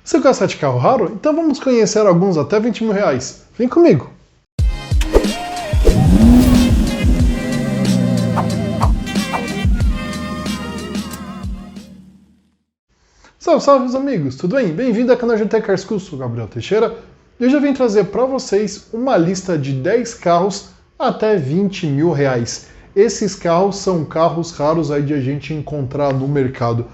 Você gosta de carro raro? Então vamos conhecer alguns até 20 mil reais. Vem comigo! Salve, salve meus amigos, tudo bem? Bem-vindo ao canal GT Car School, sou Gabriel Teixeira e hoje eu vim trazer para vocês uma lista de 10 carros até 20 mil reais. Esses carros são carros raros aí de a gente encontrar no mercado.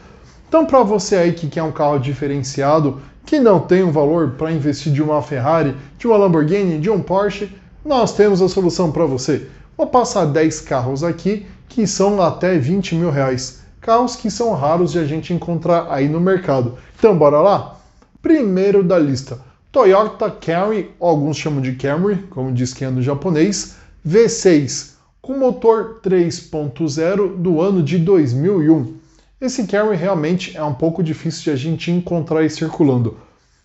Então para você aí que quer um carro diferenciado, que não tem um valor para investir de uma Ferrari, de uma Lamborghini, de um Porsche, nós temos a solução para você. Vou passar 10 carros aqui que são até 20 mil reais. Carros que são raros de a gente encontrar aí no mercado. Então bora lá? Primeiro da lista, Toyota Camry, alguns chamam de Camry, como diz que é no japonês, V6, com motor 3.0 do ano de 2001. Esse Camry realmente é um pouco difícil de a gente encontrar aí circulando.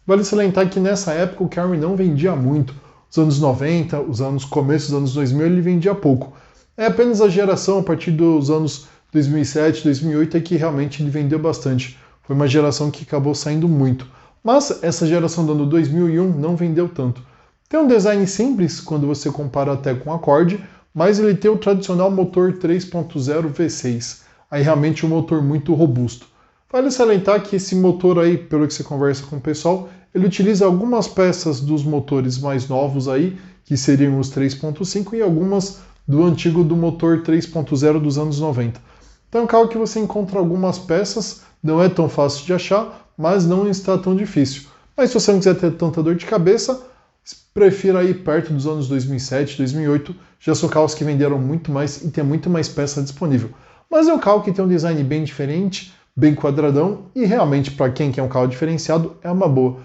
Vale salientar que nessa época o Camry não vendia muito. Os anos 90, começo dos anos 2000 ele vendia pouco. É apenas a geração a partir dos anos 2007, 2008 é que realmente ele vendeu bastante. Foi uma geração que acabou saindo muito. Mas essa geração do ano 2001 não vendeu tanto. Tem um design simples quando você compara até com o Accord, mas ele tem o tradicional motor 3.0 V6. Aí realmente um motor muito robusto. Vale salientar que esse motor aí, pelo que você conversa com o pessoal, ele utiliza algumas peças dos motores mais novos aí, que seriam os 3.5 e algumas do antigo do motor 3.0 dos anos 90. Então é um carro que você encontra algumas peças, não é tão fácil de achar, mas não está tão difícil. Mas se você não quiser ter tanta dor de cabeça, prefira ir perto dos anos 2007, 2008, já são carros que venderam muito mais e tem muito mais peça disponível. Mas é um carro que tem um design bem diferente, bem quadradão e realmente para quem quer um carro diferenciado é uma boa.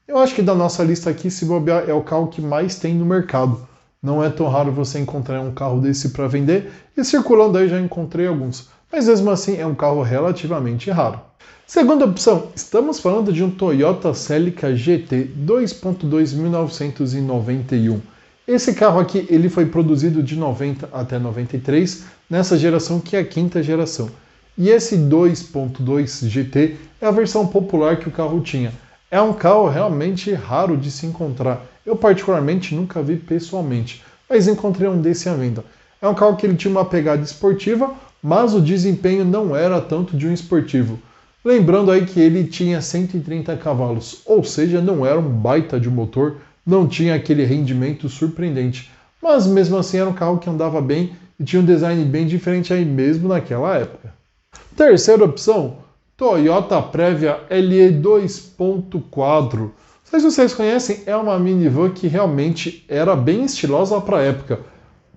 Eu acho que da nossa lista aqui, se bobear, é o carro que mais tem no mercado. Não é tão raro você encontrar um carro desse para vender e circulando aí já encontrei alguns. Mas mesmo assim é um carro relativamente raro. Segunda opção, estamos falando de um Toyota Celica GT 2.2 1991. Esse carro aqui ele foi produzido de 90 até 93, nessa geração que é a quinta geração. E esse 2.2 GT é a versão popular que o carro tinha. É um carro realmente raro de se encontrar. Eu particularmente nunca vi pessoalmente, mas encontrei um desse à venda. É um carro que ele tinha uma pegada esportiva, mas o desempenho não era tanto de um esportivo. Lembrando aí que ele tinha 130 cavalos, ou seja, não era um baita de motor, não tinha aquele rendimento surpreendente. Mas mesmo assim era um carro que andava bem e tinha um design bem diferente aí mesmo naquela época. Terceira opção, Toyota Previa LE 2.4. Não sei se vocês conhecem, é uma minivan que realmente era bem estilosa para a época.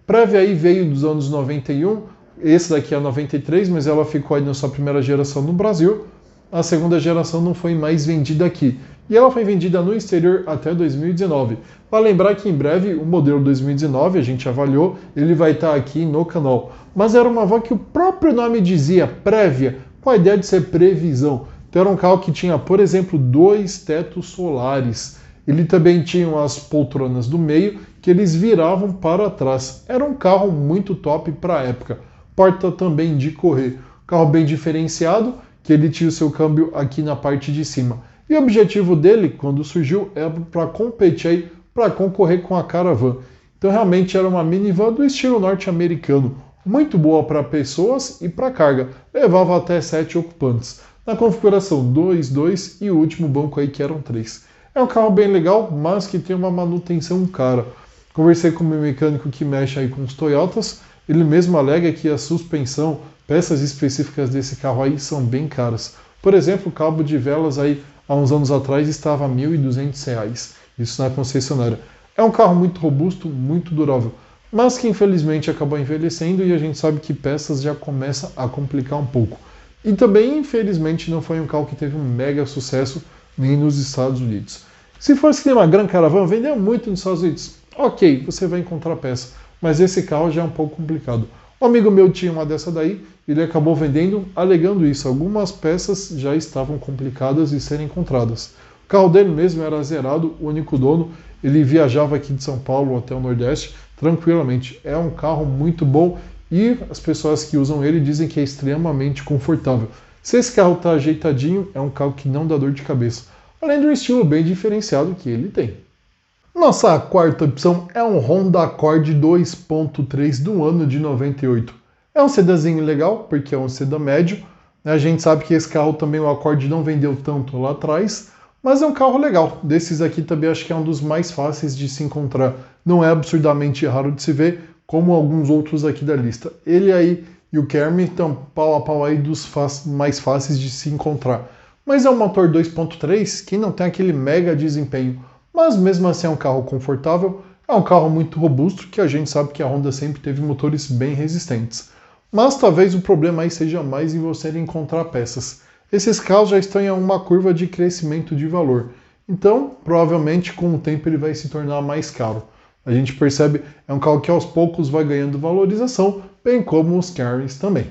Previa aí veio dos anos 91, esse daqui é 93, mas ela ficou aí na sua primeira geração no Brasil. A segunda geração não foi mais vendida aqui. E ela foi vendida no exterior até 2019. Para lembrar que em breve o modelo 2019, a gente avaliou, ele vai estar aqui no canal. Mas era uma van que o próprio nome dizia, prévia, com a ideia de ser previsão. Então era um carro que tinha, por exemplo, 2 tetos solares. Ele também tinha as poltronas do meio que eles viravam para trás. Era um carro muito top para a época. Porta também de correr. Carro bem diferenciado, que ele tinha o seu câmbio aqui na parte de cima. E o objetivo dele, quando surgiu, era para competir aí, para concorrer com a Caravan. Então realmente era uma minivan do estilo norte-americano, muito boa para pessoas e para carga. Levava até 7 ocupantes. Na configuração 2, 2 e o último banco aí que eram 3. É um carro bem legal, mas que tem uma manutenção cara. Conversei com o meu mecânico que mexe aí com os Toyotas, ele mesmo alega que a suspensão, peças específicas desse carro aí são bem caras. Por exemplo, o cabo de velas aí há uns anos atrás estava R$ 1.200, isso na concessionária. É um carro muito robusto, muito durável, mas que infelizmente acabou envelhecendo e a gente sabe que peças já começa a complicar um pouco. E também, infelizmente, não foi um carro que teve um mega sucesso nem nos Estados Unidos. Se fosse que nem uma Gran Caravan, vendeu muito nos Estados Unidos. Ok, você vai encontrar peça, mas esse carro já é um pouco complicado. Um amigo meu tinha uma dessa daí, ele acabou vendendo, alegando isso. Algumas peças já estavam complicadas de serem encontradas. O carro dele mesmo era zerado, o único dono, ele viajava aqui de São Paulo até o Nordeste tranquilamente. É um carro muito bom e as pessoas que usam ele dizem que é extremamente confortável. Se esse carro está ajeitadinho, é um carro que não dá dor de cabeça. além do estilo bem diferenciado que ele tem. Nossa quarta opção é um Honda Accord 2.3 do ano de 98. É um sedazinho legal, porque é um sedã médio. A gente sabe que esse carro também, o Accord, não vendeu tanto lá atrás, mas é um carro legal. Desses aqui também acho que é um dos mais fáceis de se encontrar. Não é absurdamente raro de se ver, como alguns outros aqui da lista. Ele aí e o Camry estão pau a pau aí dos mais fáceis de se encontrar. Mas é um motor 2.3 que não tem aquele mega desempenho. Mas mesmo assim é um carro confortável, é um carro muito robusto, que a gente sabe que a Honda sempre teve motores bem resistentes. Mas talvez o problema aí seja mais em você encontrar peças. Esses carros já estão em uma curva de crescimento de valor. Então, provavelmente, com o tempo ele vai se tornar mais caro. A gente percebe, é um carro que aos poucos vai ganhando valorização, bem como os Camrys também.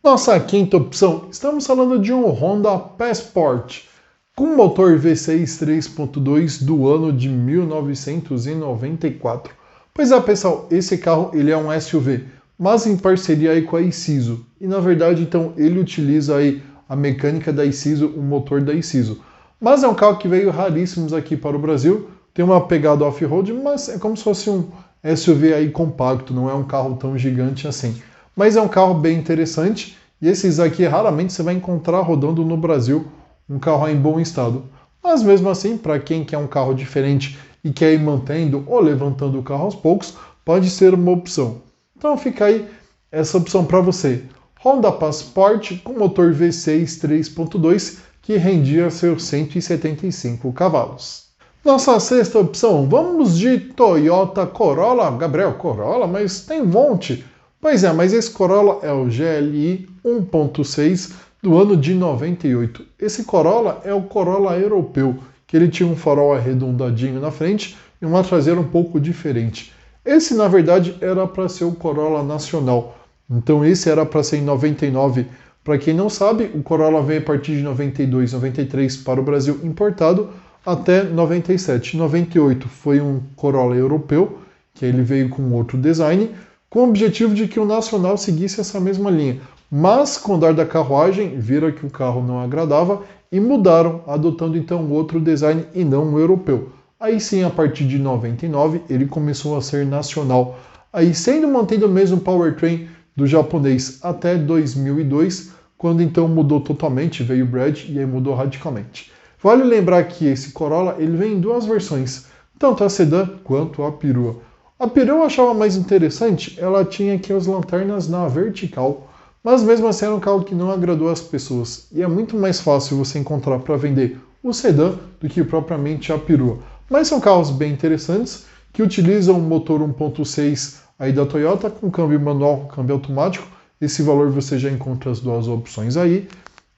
Nossa quinta opção, estamos falando de um Honda Passport, com motor V6 3.2 do ano de 1994. Pois é, pessoal, esse carro ele é um SUV, mas em parceria aí com a Isuzu. E na verdade, então, ele utiliza aí a mecânica da Isuzu, o motor da Isuzu. Mas é um carro que veio raríssimos aqui para o Brasil, tem uma pegada off-road, mas é como se fosse um SUV aí compacto, não é um carro tão gigante assim. Mas é um carro bem interessante, e esses aqui raramente você vai encontrar rodando no Brasil, um carro em bom estado. Mas mesmo assim, para quem quer um carro diferente e quer ir mantendo ou levantando o carro aos poucos, pode ser uma opção. Então fica aí essa opção para você. Honda Passport com motor V6 3.2 que rendia seus 175 cavalos. Nossa sexta opção, vamos de Toyota Corolla. Gabriel, Corolla? Mas tem um monte. Pois é, mas esse Corolla é o GLI 1.6 do ano de 98. Esse Corolla é o Corolla europeu, que ele tinha um farol arredondadinho na frente e uma traseira um pouco diferente. Esse, na verdade, era para ser o Corolla nacional. Então esse era para ser em 99. Para quem não sabe, o Corolla veio a partir de 92, 93 para o Brasil importado até 97. 98 foi um Corolla europeu, que ele veio com outro design, com o objetivo de que o nacional seguisse essa mesma linha. Mas, com o andar da carruagem, viram que o carro não agradava e mudaram, adotando então outro design e não o europeu. Aí sim, a partir de 99, ele começou a ser nacional. Aí sendo mantido o mesmo powertrain do japonês até 2002, quando então mudou totalmente, veio o Brad e aí mudou radicalmente. Vale lembrar que esse Corolla ele vem em duas versões, tanto a sedã quanto a perua. A perua eu achava mais interessante, ela tinha aqui as lanternas na vertical, mas mesmo assim era um carro que não agradou as pessoas. E é muito mais fácil você encontrar para vender o sedã do que propriamente a perua. Mas são carros bem interessantes, que utilizam um motor 1.6 aí da Toyota, com câmbio manual, câmbio automático. Esse valor você já encontra as duas opções aí.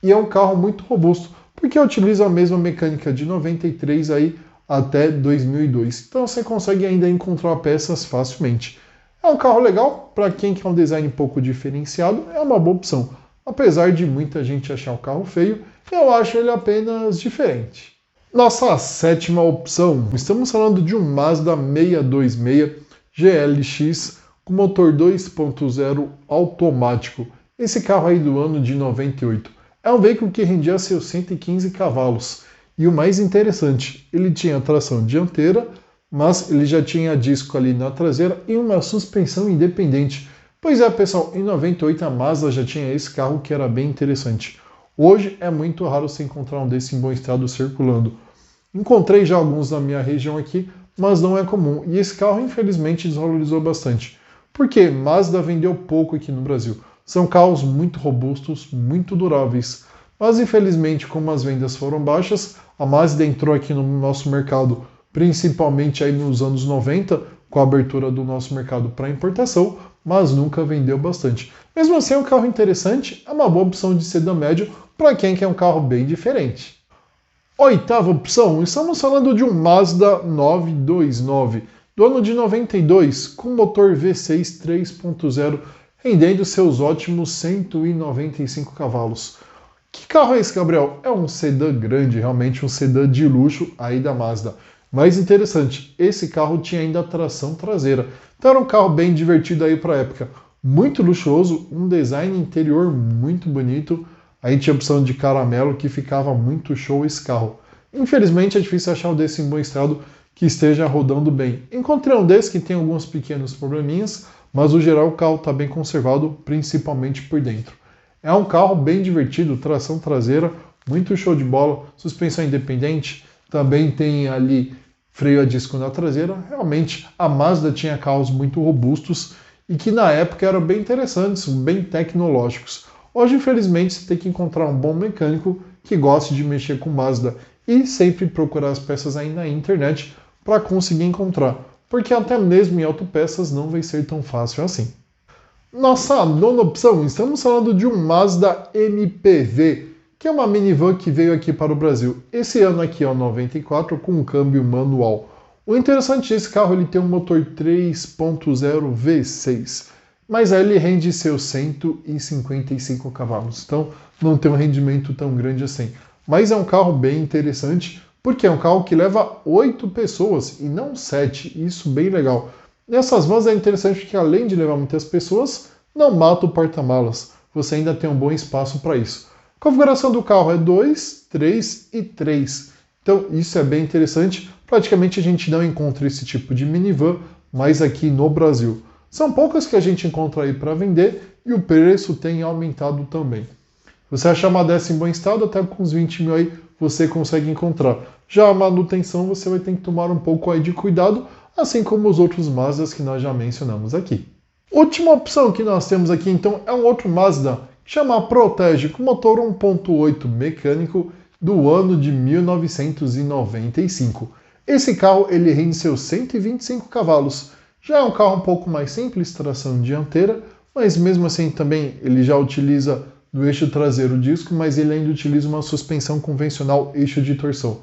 E é um carro muito robusto, porque utiliza a mesma mecânica de 93 aí até 2002. Então você consegue ainda encontrar peças facilmente. É um carro legal, para quem quer um design um pouco diferenciado, é uma boa opção. Apesar de muita gente achar o carro feio, eu acho ele apenas diferente. Nossa sétima opção, estamos falando de um Mazda 626 GLX com motor 2.0 automático. Esse carro aí do ano de 98. É um veículo que rendia seus 115 cavalos. E o mais interessante, ele tinha tração dianteira, mas ele já tinha disco ali na traseira e uma suspensão independente. Pois é, pessoal, em 98 a Mazda já tinha esse carro que era bem interessante. Hoje é muito raro se encontrar um desse em bom estado circulando. Encontrei já alguns na minha região aqui, mas não é comum. E esse carro, infelizmente, desvalorizou bastante. Porque Mazda vendeu pouco aqui no Brasil. São carros muito robustos, muito duráveis. Mas, infelizmente, como as vendas foram baixas, a Mazda entrou aqui no nosso mercado principalmente aí nos anos 90, com a abertura do nosso mercado para importação, mas nunca vendeu bastante. Mesmo assim, é um carro interessante, é uma boa opção de sedã médio para quem quer um carro bem diferente. Oitava opção, estamos falando de um Mazda 929, do ano de 92, com motor V6 3.0, rendendo seus ótimos 195 cavalos. Que carro é esse, Gabriel? É um sedã grande, realmente um sedã de luxo aí da Mazda. Mais interessante, esse carro tinha ainda tração traseira. Então era um carro bem divertido aí para a época. Muito luxuoso, um design interior muito bonito. Aí tinha a opção de caramelo que ficava muito show esse carro. Infelizmente é difícil achar um desse em bom estado que esteja rodando bem. Encontrei um desse que tem alguns pequenos probleminhas, mas no geral o carro está bem conservado, principalmente por dentro. É um carro bem divertido, tração traseira, muito show de bola, suspensão independente, também tem ali freio a disco na traseira. Realmente a Mazda tinha carros muito robustos e que na época eram bem interessantes, bem tecnológicos. Hoje, infelizmente, você tem que encontrar um bom mecânico que goste de mexer com Mazda e sempre procurar as peças aí na internet para conseguir encontrar, porque até mesmo em autopeças não vai ser tão fácil assim. Nossa nona opção, estamos falando de um Mazda MPV, que é uma minivan que veio aqui para o Brasil. Esse ano aqui é o 94 com um câmbio manual. O interessante desse carro, ele tem um motor 3.0 V6, mas aí ele rende seus 155 cavalos, então não tem um rendimento tão grande assim. Mas é um carro bem interessante, porque é um carro que leva 8 pessoas e não 7, isso bem legal. Nessas vans é interessante que além de levar muitas pessoas, não mata o porta-malas, você ainda tem um bom espaço para isso. A configuração do carro é 2, 3 e 3, então isso é bem interessante. Praticamente a gente não encontra esse tipo de minivan mais aqui no Brasil. São poucas que a gente encontra aí para vender e o preço tem aumentado também. Você achar uma dessa em bom estado, até com uns 20 mil aí você consegue encontrar. Já a manutenção você vai ter que tomar um pouco aí de cuidado, assim como os outros Mazdas que nós já mencionamos aqui. Última opção que nós temos aqui então é um outro Mazda, que chama Protege, com motor 1.8 mecânico do ano de 1995. Esse carro ele rende seus 125 cavalos. Já é um carro um pouco mais simples, tração dianteira, mas mesmo assim também ele já utiliza no eixo traseiro disco, mas ele ainda utiliza uma suspensão convencional eixo de torção.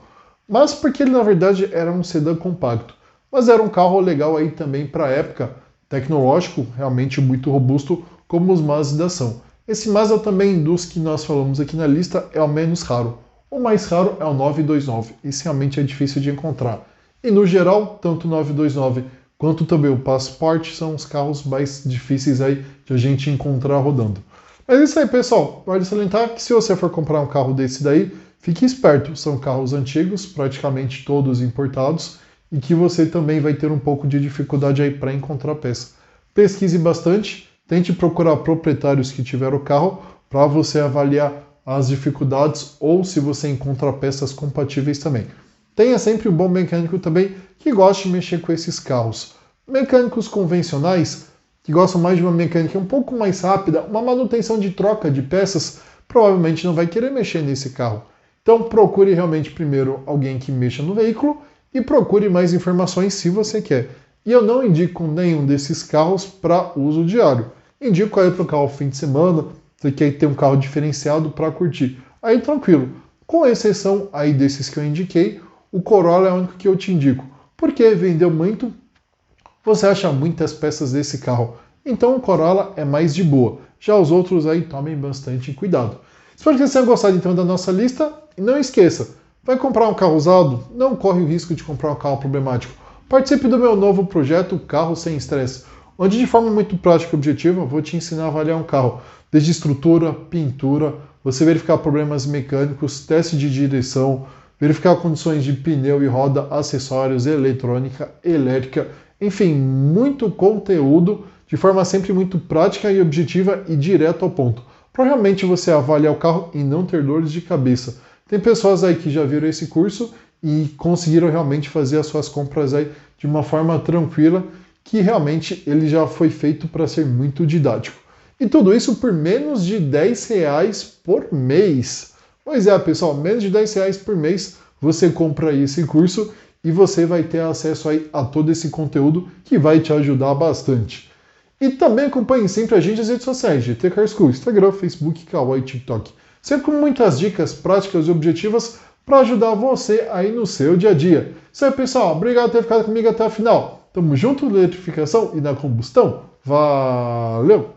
Mas porque ele na verdade era um sedã compacto, mas era um carro legal aí também para a época, tecnológico, realmente muito robusto, como os Mazda são. Esse Mazda também dos que nós falamos aqui na lista é o menos raro. O mais raro é o 929, esse realmente é difícil de encontrar. E no geral, tanto o 929 quanto também o Passport são os carros mais difíceis aí de a gente encontrar rodando. Mas é isso aí, pessoal. Vale salientar que se você for comprar um carro desse daí, fique esperto. São carros antigos, praticamente todos importados, e que você também vai ter um pouco de dificuldade aí para encontrar peça. Pesquise bastante, tente procurar proprietários que tiveram o carro para você avaliar as dificuldades ou se você encontra peças compatíveis também. Tenha sempre um bom mecânico também que goste de mexer com esses carros. Mecânicos convencionais, que gostam mais de uma mecânica um pouco mais rápida, uma manutenção de troca de peças, provavelmente não vai querer mexer nesse carro. Então procure realmente primeiro alguém que mexa no veículo e procure mais informações se você quer. E eu não indico nenhum desses carros para uso diário. Indico aí para o carro fim de semana, você quer ter um carro diferenciado para curtir. Aí tranquilo. Com exceção aí desses que eu indiquei, o Corolla é o único que eu te indico. Porque vendeu muito, você acha muitas peças desse carro. Então o Corolla é mais de boa. Já os outros aí tomem bastante cuidado. Espero que você tenha gostado então da nossa lista. E não esqueça, vai comprar um carro usado? Não corre o risco de comprar um carro problemático. Participe do meu novo projeto Carro Sem Estresse, onde de forma muito prática e objetiva vou te ensinar a avaliar um carro, desde estrutura, pintura, você verificar problemas mecânicos, teste de direção, verificar condições de pneu e roda, acessórios, eletrônica, elétrica, enfim, muito conteúdo de forma sempre muito prática e objetiva e direto ao ponto, para realmente você avaliar o carro e não ter dores de cabeça. Tem pessoas aí que já viram esse curso e conseguiram realmente fazer as suas compras aí de uma forma tranquila, que realmente ele já foi feito para ser muito didático. E tudo isso por menos de R$10 por mês. Pois é, pessoal, menos de R$10 por mês você compra aí esse curso e você vai ter acesso aí a todo esse conteúdo que vai te ajudar bastante. E também acompanhe sempre a gente nas redes sociais, GT Car School, Instagram, Facebook, Kawaii e TikTok. Sempre com muitas dicas práticas e objetivas para ajudar você aí no seu dia a dia. Isso aí, pessoal. Obrigado por ter ficado comigo até o final. Tamo junto na eletrificação e na combustão. Valeu!